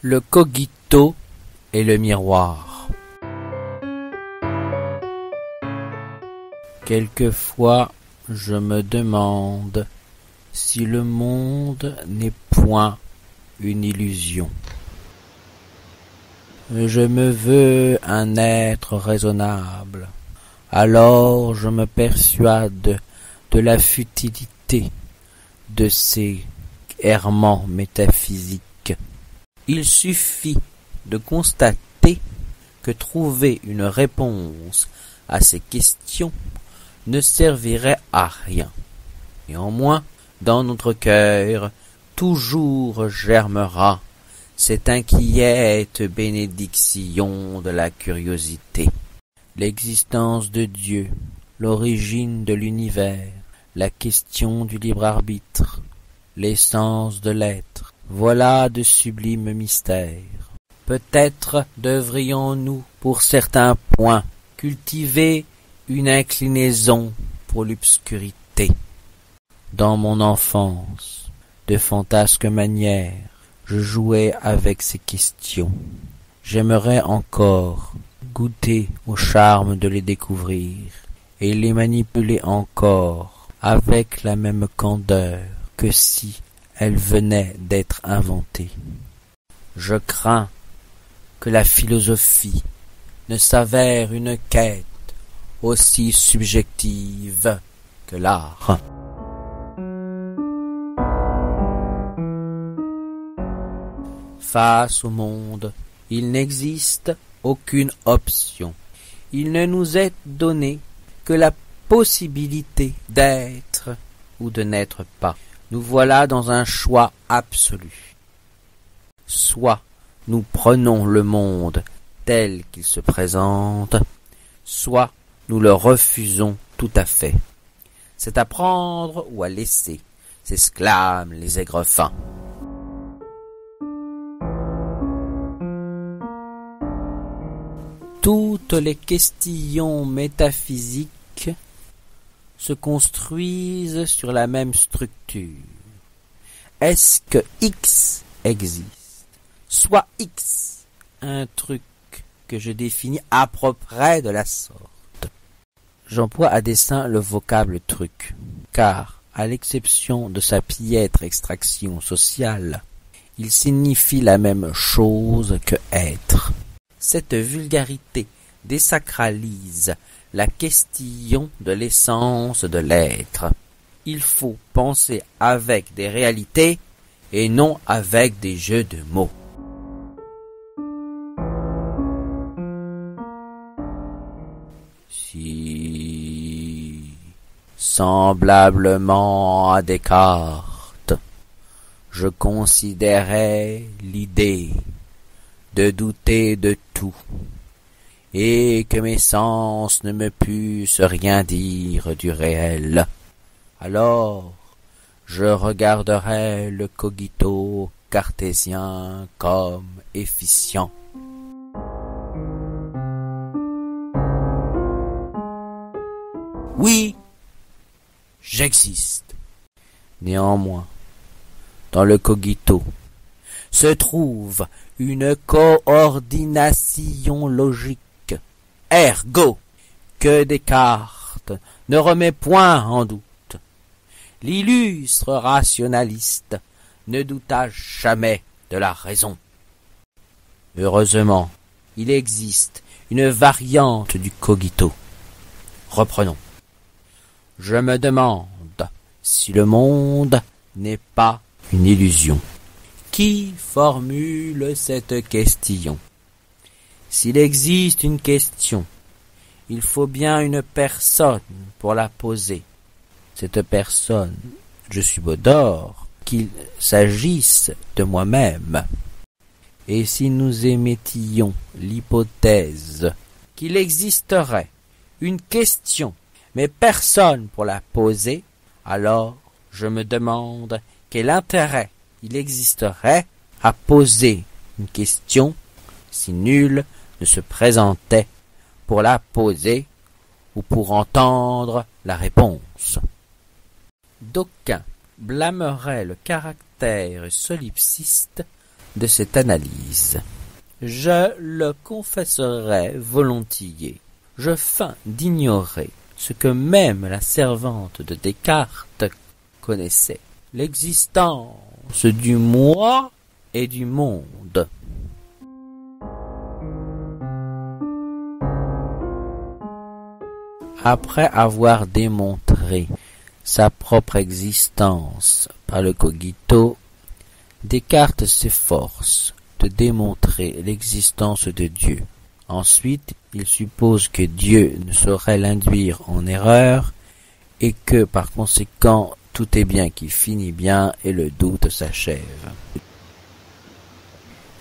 Le cogito et le miroir. Quelquefois, je me demande si le monde n'est point une illusion. Je me veux un être raisonnable, alors je me persuade de la futilité de ces errements métaphysiques. Il suffit de constater que trouver une réponse à ces questions ne servirait à rien. Néanmoins, dans notre cœur, toujours germera cette inquiète bénédiction de la curiosité. L'existence de Dieu, l'origine de l'univers, la question du libre arbitre, l'essence de l'être, voilà de sublimes mystères. Peut-être devrions-nous, pour certains points, cultiver une inclinaison pour l'obscurité. Dans mon enfance, de fantasques manières, je jouais avec ces questions. J'aimerais encore goûter au charme de les découvrir et les manipuler encore avec la même candeur que si elles venaient d'être inventées. Je crains que la philosophie ne s'avère une quête aussi subjective que l'art. Face au monde, il n'existe aucune option. Il ne nous est donné que la possibilité d'être ou de n'être pas. Nous voilà dans un choix absolu. Soit nous prenons le monde tel qu'il se présente, soit nous le refusons tout à fait. C'est à prendre ou à laisser, s'exclament les aigrefins. Toutes les questions métaphysiques se construisent sur la même structure. Est-ce que X existe? Soit X, un truc que je définis à peu près de la sorte. J'emploie à dessein le vocable truc, car, à l'exception de sa piètre extraction sociale, il signifie la même chose que être. Cette vulgarité désacralise la question de l'essence de l'être. Il faut penser avec des réalités et non avec des jeux de mots. Si, semblablement à Descartes, je considérais l'idée de douter de tout, et que mes sens ne me pussent rien dire du réel, alors je regarderais le cogito cartésien comme efficient. Oui, j'existe. Néanmoins, dans le cogito se trouve une coordination logique, ergo, que Descartes ne remet point en doute. L'illustre rationaliste ne douta jamais de la raison. Heureusement, il existe une variante du cogito. Reprenons. Je me demande si le monde n'est pas une illusion. Qui formule cette question? S'il existe une question, il faut bien une personne pour la poser. Cette personne, je subodore qu'il s'agisse de moi-même. Et si nous émettions l'hypothèse qu'il existerait une question, mais personne pour la poser, alors je me demande quel intérêt il existerait à poser une question si nul ne se présentait pour la poser ou pour entendre la réponse. D'aucuns blâmeraient le caractère solipsiste de cette analyse. Je le confesserai volontiers. Je feins d'ignorer ce que même la servante de Descartes connaissait, l'existence du moi et du monde. Après avoir démontré sa propre existence par le cogito, Descartes s'efforce de démontrer l'existence de Dieu. Ensuite, il suppose que Dieu ne saurait l'induire en erreur et que, par conséquent, tout est bien qui finit bien et le doute s'achève.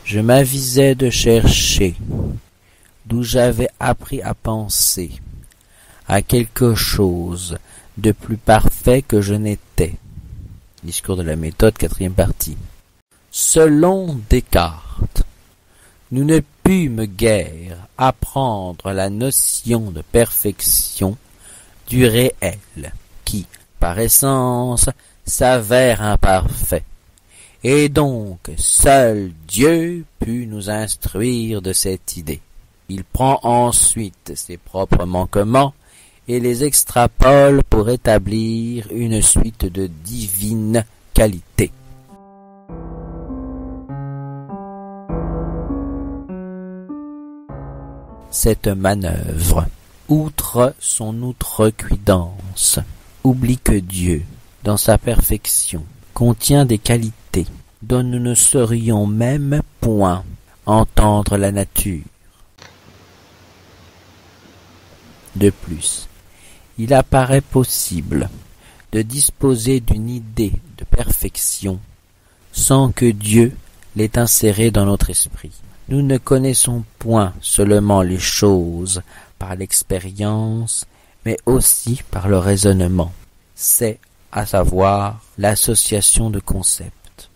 Je m'avisais de chercher, d'où j'avais appris à penser, à quelque chose de plus parfait que je n'étais. Discours de la méthode, 4e partie. Selon Descartes, nous ne pûmes guère apprendre la notion de perfection du réel, qui, par essence, s'avère imparfait, et donc seul Dieu put nous instruire de cette idée. Il prend ensuite ses propres manquements et les extrapole pour établir une suite de divines qualités. Cette manœuvre, outre son outrecuidance, oublie que Dieu, dans sa perfection, contient des qualités dont nous ne saurions même point entendre la nature. De plus, il apparaît possible de disposer d'une idée de perfection sans que Dieu l'ait insérée dans notre esprit. Nous ne connaissons point seulement les choses par l'expérience, mais aussi par le raisonnement. C'est, à savoir, l'association de concepts.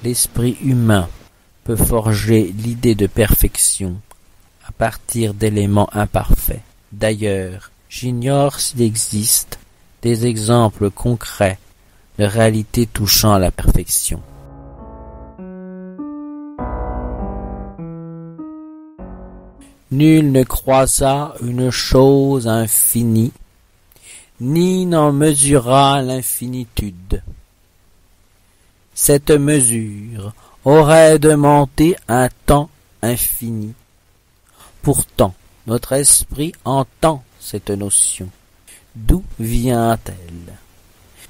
L'esprit humain peut forger l'idée de perfection à partir d'éléments imparfaits. D'ailleurs, j'ignore s'il existe des exemples concrets de réalités touchant à la perfection. Nul ne croisa une chose infinie, ni n'en mesura l'infinitude. Cette mesure aurait demandé un temps infini. Pourtant, notre esprit entend cette notion. D'où vient-elle?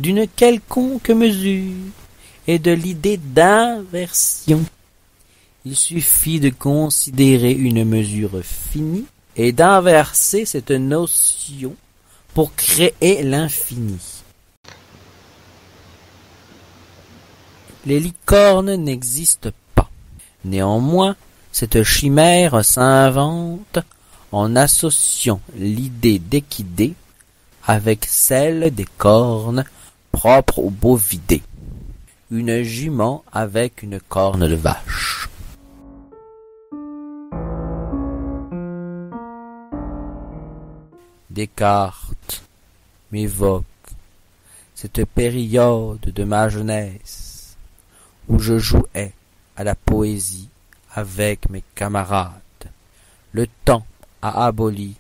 D'une quelconque mesure et de l'idée d'inversion. Il suffit de considérer une mesure finie et d'inverser cette notion pour créer l'infini. Les licornes n'existent pas. Néanmoins, cette chimère s'invente en associant l'idée d'équidé avec celle des cornes propres aux bovidés. Une jument avec une corne de vache. Descartes m'évoque cette période de ma jeunesse où je jouais à la poésie avec mes camarades. Le temps a aboli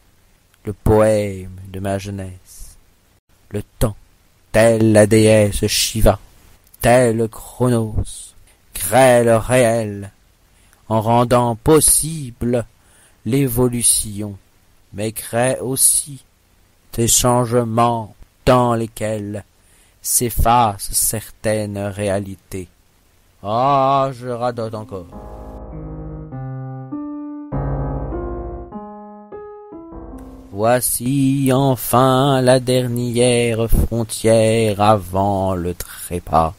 le poème de ma jeunesse. Le temps, telle la déesse Shiva, tel Chronos, crée le réel en rendant possible l'évolution, mais crée aussi des changements dans lesquels s'effacent certaines réalités. Ah, je radote encore. Voici enfin la dernière frontière avant le trépas.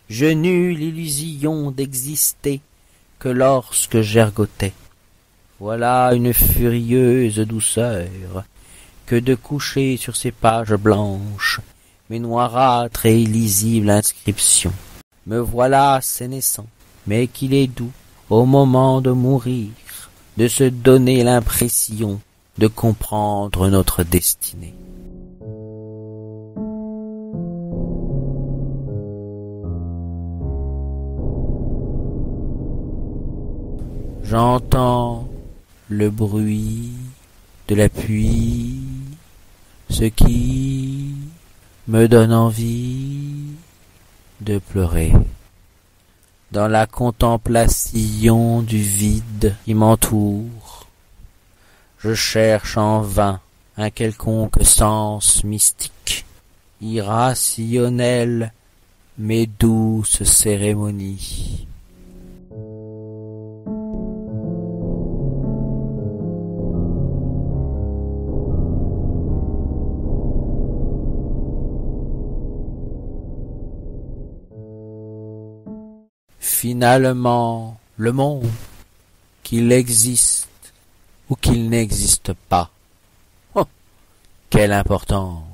Je n'eus l'illusion d'exister que lorsque j'ergotais. Voilà une furieuse douceur que de coucher sur ces pages blanches mes noirâtres et illisibles inscriptions. Me voilà sénescent, mais qu'il est doux, au moment de mourir, de se donner l'impression de comprendre notre destinée. J'entends le bruit de la pluie, ce qui me donne envie de pleurer. Dans la contemplation du vide qui m'entoure, je cherche en vain un quelconque sens mystique, irrationnel mais douce cérémonie. Finalement, le monde, qu'il existe ou qu'il n'existe pas, oh, quelle importance!